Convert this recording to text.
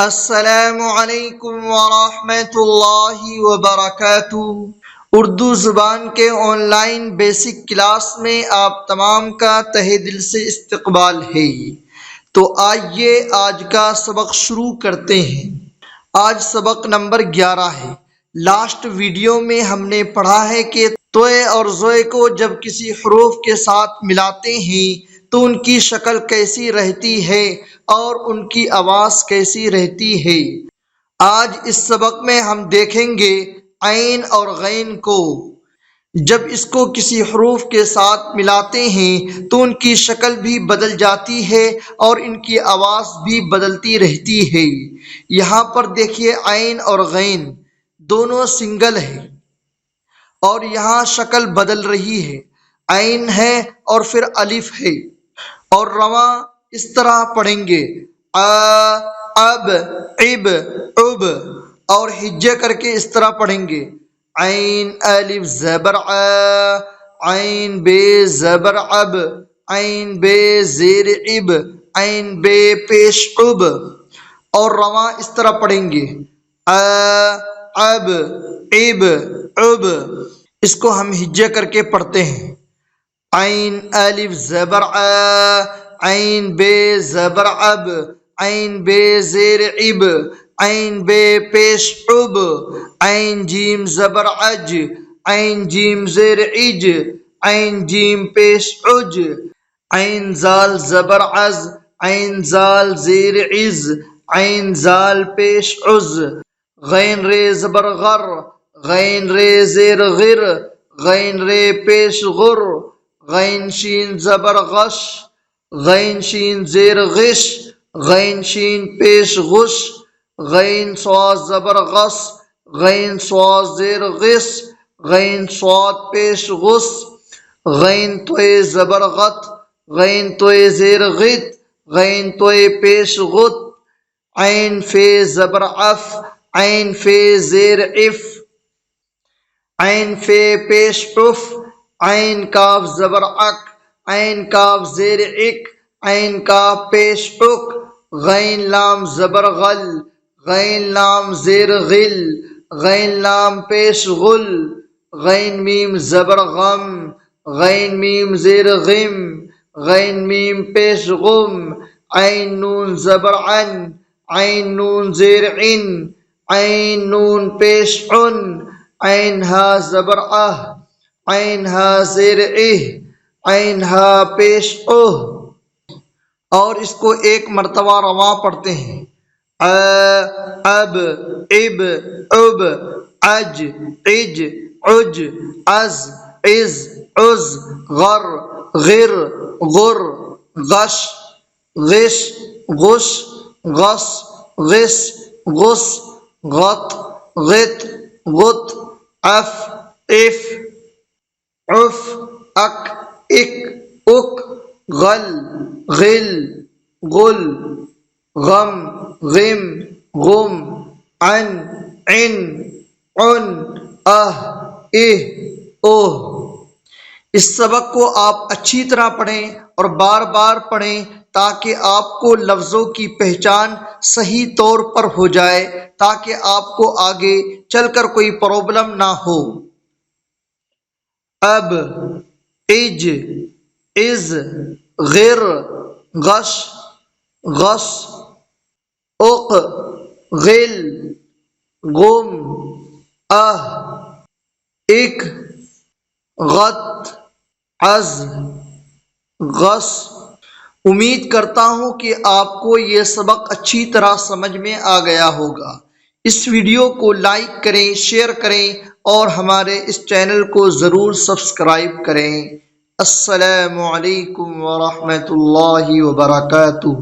السلام علیکم ورحمۃ اللہ وبرکاتہ۔ اردو زبان کے آن لائن بیسک کلاس میں آپ تمام کا تہہ دل سے استقبال ہے۔ تو آئیے آج کا سبق شروع کرتے ہیں۔ آج سبق نمبر 11 ہے۔ لاسٹ ویڈیو میں ہم نے پڑھا ہے کہ توئے اور زوئے کو جب کسی حروف کے ساتھ ملاتے ہیں تو ان کی شکل کیسی رہتی ہے اور ان کی آواز کیسی رہتی ہے۔ آج اس سبق میں ہم دیکھیں گے عین اور غین کو۔ جب اس کو کسی حروف کے ساتھ ملاتے ہیں تو ان کی شکل بھی بدل جاتی ہے اور ان کی آواز بھی بدلتی رہتی ہے۔ یہاں پر دیکھیے عین اور غین دونوں سنگل ہے اور یہاں شکل بدل رہی ہے۔ عین ہے اور پھر الف ہے اور رواں اس طرح پڑھیں گے اب عب عب، اور ہجے کر کے اس طرح پڑھیں گے عین الف زبر ع، عین بے زبر اب، عین بے زیر عب، عین بے پیش عب، اور رواں اس طرح پڑھیں گے اب عب عب۔ اس کو ہم ہجے کر کے پڑھتے ہیں عین الف زبر ع، عین بے زبر اب، عین بے زیر عب، عین بے پیش عب، عین جیم زبر عج، عین جیم زیر عج، عین جیم پیش عج، عین زال زبر عز، عین زال زیر عز، عین زال پیش عز، غین رے زبر غر، غین رے زیر غر، غین رے پیش غر، غین شین زبر غش، غین شین زیر غش، غین شین پیش غش، غین صاد زبر غس، غین صاد زیر غس، غین صاد پیش غس، غین توئے زبر غت، غین توئے زیر غت، غین توئے پیش غت، عین فے زبر عف، عین فے زیر عف، عین فے پیش عف، عین کاف زبر عک، عین کاف زیر عک، عین کاف پیش عک، غین لام زبر غل، غین لام زیر غل، غین لام پیش غل، غین میم زبر غم، غین میم زیر غم، غین میم پیش غم، عین نون زبر عن، عین نون زیر عن، عین نون پیش عن، عین ہا زبر آہ، عین ہا زیر اہ، عین ہا پیش اوہ۔ اور اس کو ایک مرتبہ رواں پڑھتے ہیں اب عب عب، عج عج عج، عز عز عز، غر غر غر، غش غش غش، غص غس غص، غط غط غط، عف عف عف، اک اک اک، غل غل غل، غم غم غم، عن عن عن، اہ اہ اوہ۔ اس سبق کو آپ اچھی طرح پڑھیں اور بار بار پڑھیں تاکہ آپ کو لفظوں کی پہچان صحیح طور پر ہو جائے، تاکہ آپ کو آگے چل کر کوئی پرابلم نہ ہو۔ اب عج عز، غر غش غص، اق غل غم، اہ اک، غط عز غص۔ امید کرتا ہوں کہ آپ کو یہ سبق اچھی طرح سمجھ میں آ گیا ہوگا۔ اس ویڈیو کو لائک کریں، شیئر کریں اور ہمارے اس چینل کو ضرور سبسکرائب کریں۔ السلام علیکم ورحمۃ اللہ وبرکاتہ۔